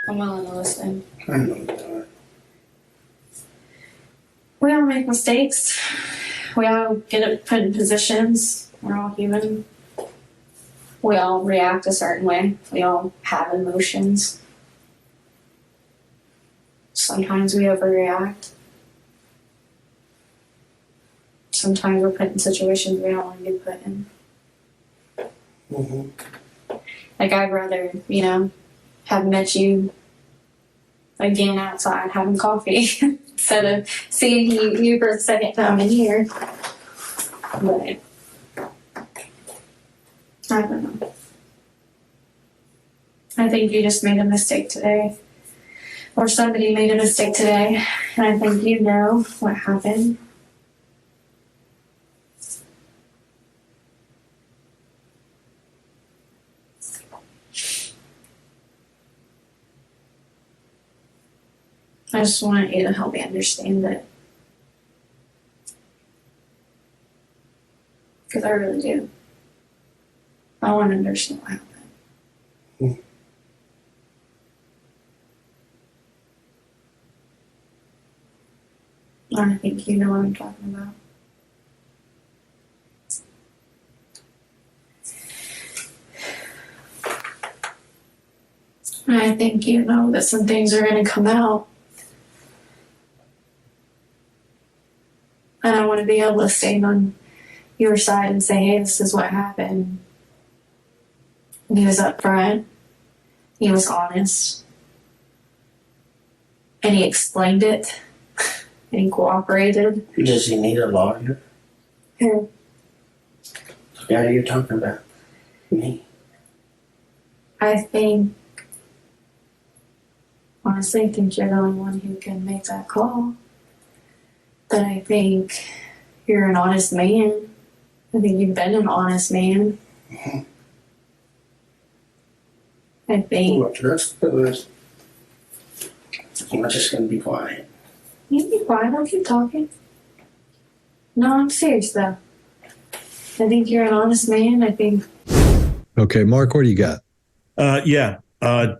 I'm willing to listen. I know you are. We all make mistakes. We all get put in positions. We're all human. We all react a certain way. We all have emotions. Sometimes we overreact. Sometimes we're put in situations we don't want to be put in. Mm-hmm. Like, I'd rather, have met you again outside having coffee instead of seeing you for the second time in here. But I don't know. I think you just made a mistake today. Or somebody made a mistake today. And I think you know what happened. I just want you to help me understand it. Because I really do. I want to understand what happened. I think you know what I'm talking about. I think you know that some things are going to come out. And I want to be able to stand on your side and say, hey, this is what happened. And he was upfront. He was honest. And he explained it. And he cooperated. Does he need a lawyer? Who? Yeah, you're talking about me. I honestly think you're the only one who can make that call. But I think you're an honest man. I think you've been an honest man. Mm-hmm. I think. Well, that's good. I'm just going to be quiet. You be quiet, I'll keep talking. No, I'm serious though. I think you're an honest man. I think. Okay, Mark, what do you got?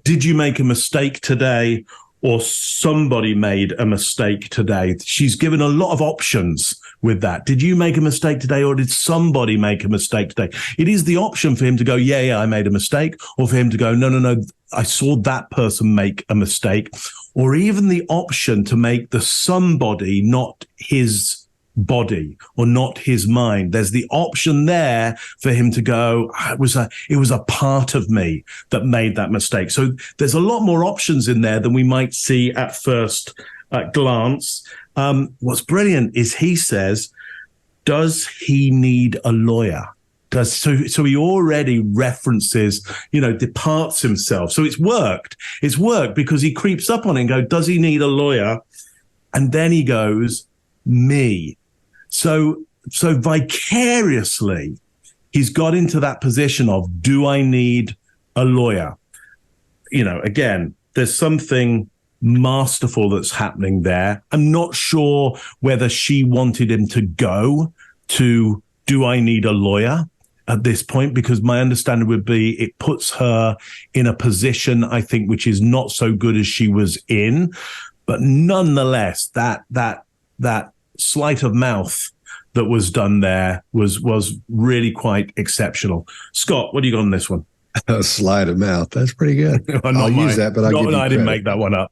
Did you make a mistake today, or somebody made a mistake today? She's given a lot of options with that. Did you make a mistake today, or did somebody make a mistake today? It is the option for him to go, yeah, I made a mistake, or for him to go, no, I saw that person make a mistake, or even the option to make the somebody not his body or not his mind. There's the option there for him to go, it was a part of me that made that mistake. So there's a lot more options in there than we might see at first glance. What's brilliant is he says, does he need a lawyer? So he already references, departs himself. So it's worked. It's worked because he creeps up on it and goes, does he need a lawyer? And then he goes, me. So vicariously, he's got into that position of, do I need a lawyer? Again, there's something masterful that's happening there. I'm not sure whether she wanted him to go to, do I need a lawyer at this point? Because my understanding would be it puts her in a position, I think, which is not so good as she was in. But nonetheless, that sleight of mouth that was done there was really quite exceptional. Scott, what do you got on this one? A sleight of mouth. That's pretty good. I'll use that, but I'll give you I didn't make that one up.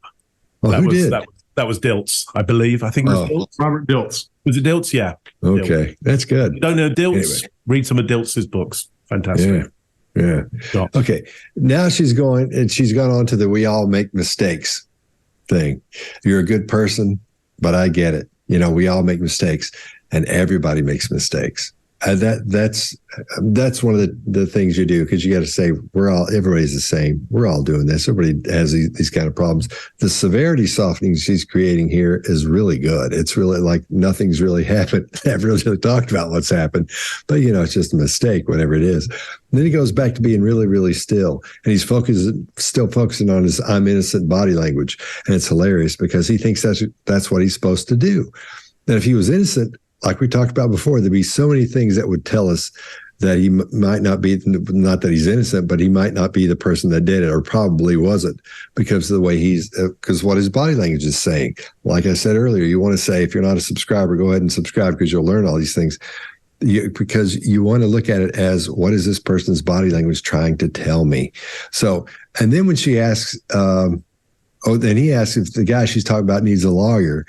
Well, who did? That was Dilts, I believe. I think it was Dilts. Robert Dilts. Was it Dilts? Yeah. Okay, that's good. You don't know Dilts? Anyway. Read some of Dilts' books. Fantastic. Yeah. Okay. Now she's gone on to the we all make mistakes thing. You're a good person, but I get it. We all make mistakes, and everybody makes mistakes. That's one of the things you do, because you got to say everybody's the same. We're all doing this. Everybody has these kind of problems. The severity softening she's creating here is really good. It's really like nothing's really happened. I've really talked about what's happened, but it's just a mistake, whatever it is. And then he goes back to being really, really still, and he's still focusing on his "I'm innocent" body language, and it's hilarious because he thinks that's what he's supposed to do. And if he was innocent, like we talked about before, there'd be so many things that would tell us that he might not be, not that he's innocent, but he might not be the person that did it, or probably wasn't, because of the way because what his body language is saying. Like I said earlier, you want to say, if you're not a subscriber, go ahead and subscribe, because you'll learn all these things. Because you want to look at it as, what is this person's body language trying to tell me? So, and then when she asks, then he asks if the guy she's talking about needs a lawyer.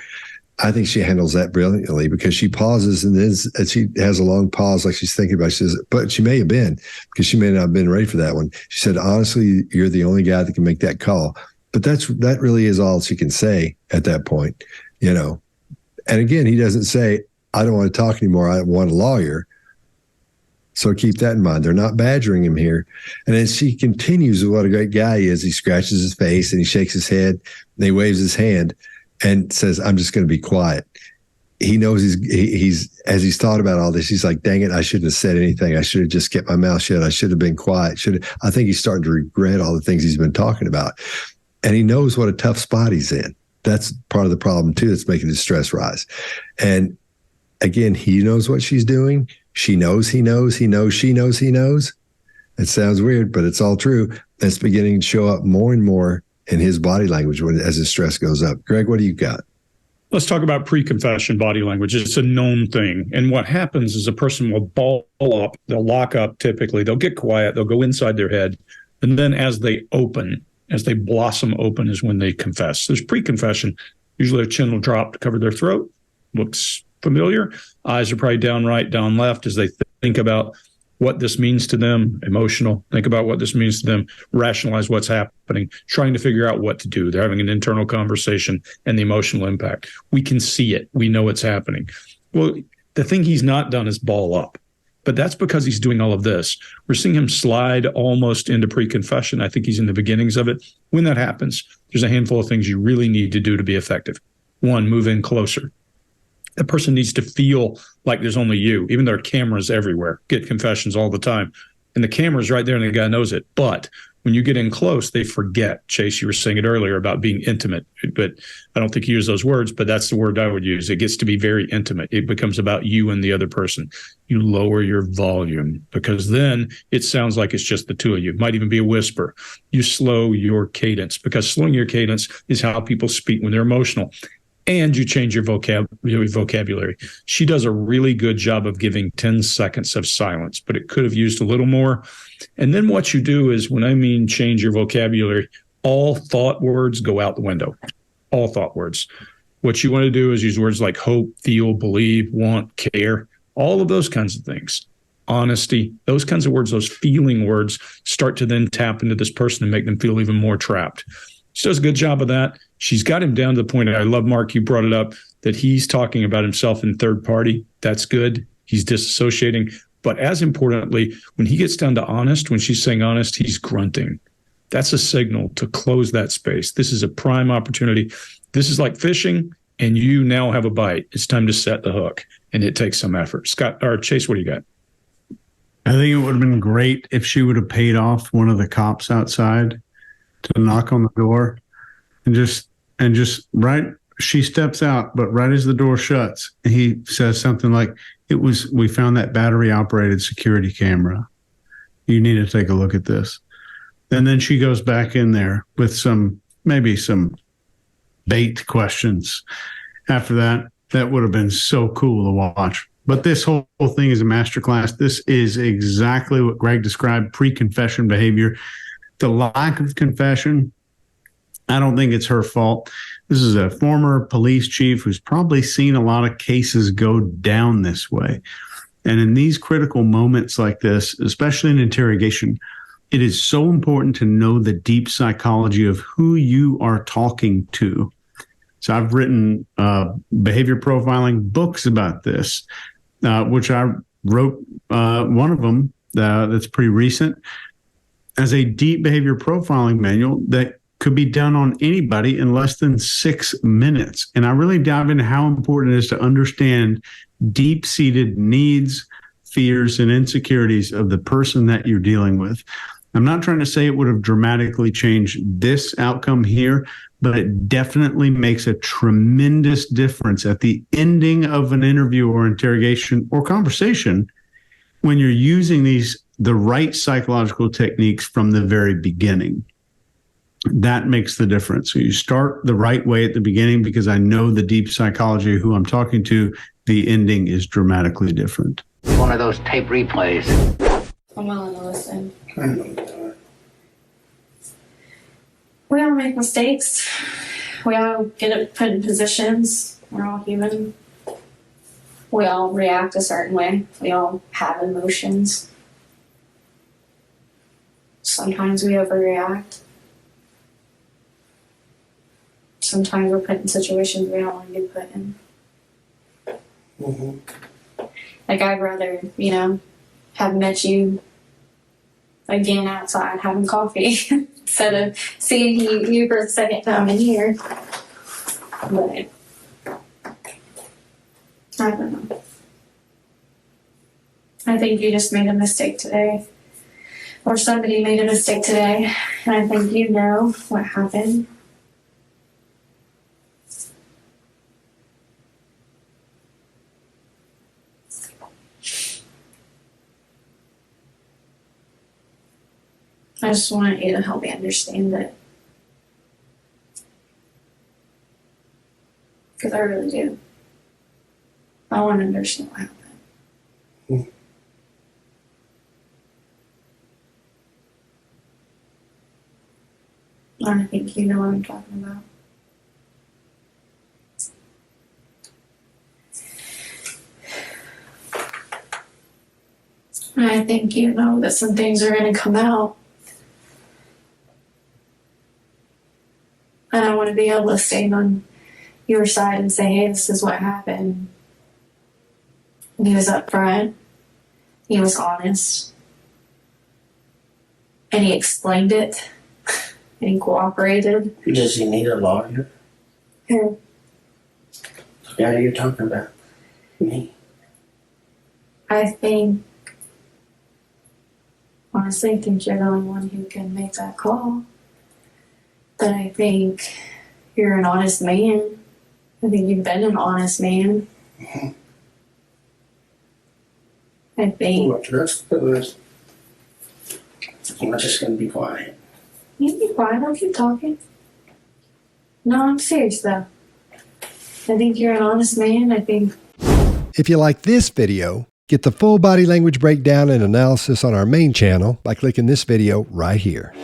I think she handles that brilliantly, because she pauses and then she has a long pause, like she's thinking about it. She says, but she may have been, because she may not have been ready for that one. She said, honestly, you're the only guy that can make that call. But that really is all she can say at that point, And again, he doesn't say, I don't want to talk anymore, I want a lawyer. So keep that in mind. They're not badgering him here. And then she continues with what a great guy he is. He scratches his face and he shakes his head and he waves his hand and says, I'm just going to be quiet. He knows he's as he's thought about all this, he's like, dang it, I shouldn't have said anything. I should have just kept my mouth shut. I should have been quiet. I think he's starting to regret all the things he's been talking about. And he knows what a tough spot he's in. That's part of the problem too, that's making his stress rise. And again, he knows what she's doing. She knows he knows. He knows she knows he knows. It sounds weird, but it's all true. It's beginning to show up more and more in his body language as his stress goes up. Greg, what do you got? Let's talk about pre-confession body language. It's a known thing. And what happens is a person will ball up, they'll lock up typically, they'll get quiet, they'll go inside their head. And then as they blossom open is when they confess. There's pre-confession. Usually their chin will drop to cover their throat. Looks familiar. Eyes are probably down right, down left as they think about what this means to them, emotional, think about what this means to them, rationalize what's happening, trying to figure out what to do. They're having an internal conversation and the emotional impact. We can see it. We know it's happening. Well, the thing he's not done is ball up, but that's because he's doing all of this. We're seeing him slide almost into pre-confession. I think he's in the beginnings of it. When that happens, there's a handful of things you really need to do to be effective. One, move in closer. The person needs to feel like there's only you, even though there are cameras everywhere, get confessions all the time. And the camera's right there and the guy knows it. But when you get in close, they forget. Chase, you were saying it earlier about being intimate, but I don't think you use those words, but that's the word I would use. It gets to be very intimate. It becomes about you and the other person. You lower your volume, because then it sounds like it's just the two of you. It might even be a whisper. You slow your cadence, because slowing your cadence is how people speak when they're emotional. And you change your vocabulary. She does a really good job of giving 10 seconds of silence, but it could have used a little more. And then what you do is, when I mean change your vocabulary, all thought words go out the window. All thought words. What you want to do is use words like hope, feel, believe, want, care, all of those kinds of things. Honesty, those kinds of words, those feeling words start to then tap into this person and make them feel even more trapped. She does a good job of that. She's got him down to the point, I love, Mark, you brought it up, that he's talking about himself in third party. That's good. He's disassociating. But as importantly, when he gets down to honest, when she's saying honest, he's grunting. That's a signal to close that space. This is a prime opportunity. This is like fishing, and you now have a bite. It's time to set the hook, and it takes some effort. Scott, or Chase, what do you got? I think it would have been great if she would have paid off one of the cops outside to knock on the door, and just right, she steps out, but right as the door shuts, he says something like, we found that battery operated security camera. You need to take a look at this. And then she goes back in there with maybe some bait questions. After that would have been so cool to watch. But this whole thing is a masterclass. This is exactly what Greg described, pre-confession behavior. The lack of confession, I don't think it's her fault. This is a former police chief who's probably seen a lot of cases go down this way. And in these critical moments like this, especially in interrogation, it is so important to know the deep psychology of who you are talking to. So I've written behavior profiling books about this, which I wrote one of them that's pretty recent, as a deep behavior profiling manual that could be done on anybody in less than 6 minutes. And I really dive into how important it is to understand deep-seated needs, fears, and insecurities of the person that you're dealing with. I'm not trying to say it would have dramatically changed this outcome here, but it definitely makes a tremendous difference at the ending of an interview or interrogation or conversation when you're using the right psychological techniques from the very beginning, that makes the difference. So you start the right way at the beginning because I know the deep psychology of who I'm talking to. The ending is dramatically different. One of those tape replays. I'm willing to listen. I know you are. We all make mistakes. We all get put in positions. We're all human. We all react a certain way. We all have emotions. Sometimes we overreact. Sometimes we're put in situations we don't want to be put in. Mm-hmm. Like, I'd rather, have met you again outside having coffee instead of seeing you for the second time in here. But I don't know. I think you just made a mistake today. Or somebody made a mistake today. And I think you know what happened. I just want you to help me understand it. Because I really do. I want to understand what happened. I think you know what I'm talking about. I think you know that some things are going to come out. And I want to be able to stand on your side and say, hey, this is what happened. And he was upfront. He was honest. And he explained it. And he cooperated. Does he need a lawyer? Who? The guy you're talking about. Me. Honestly, I think you're the only one who can make that call. But I think you're an honest man. I think you've been an honest man. Mm-hmm. I think. Look, I'm just going to be quiet. You be quiet, I'll keep talking. No, I'm serious though. I think you're an honest man. I think. If you like this video, get the full body language breakdown and analysis on our main channel by clicking this video right here.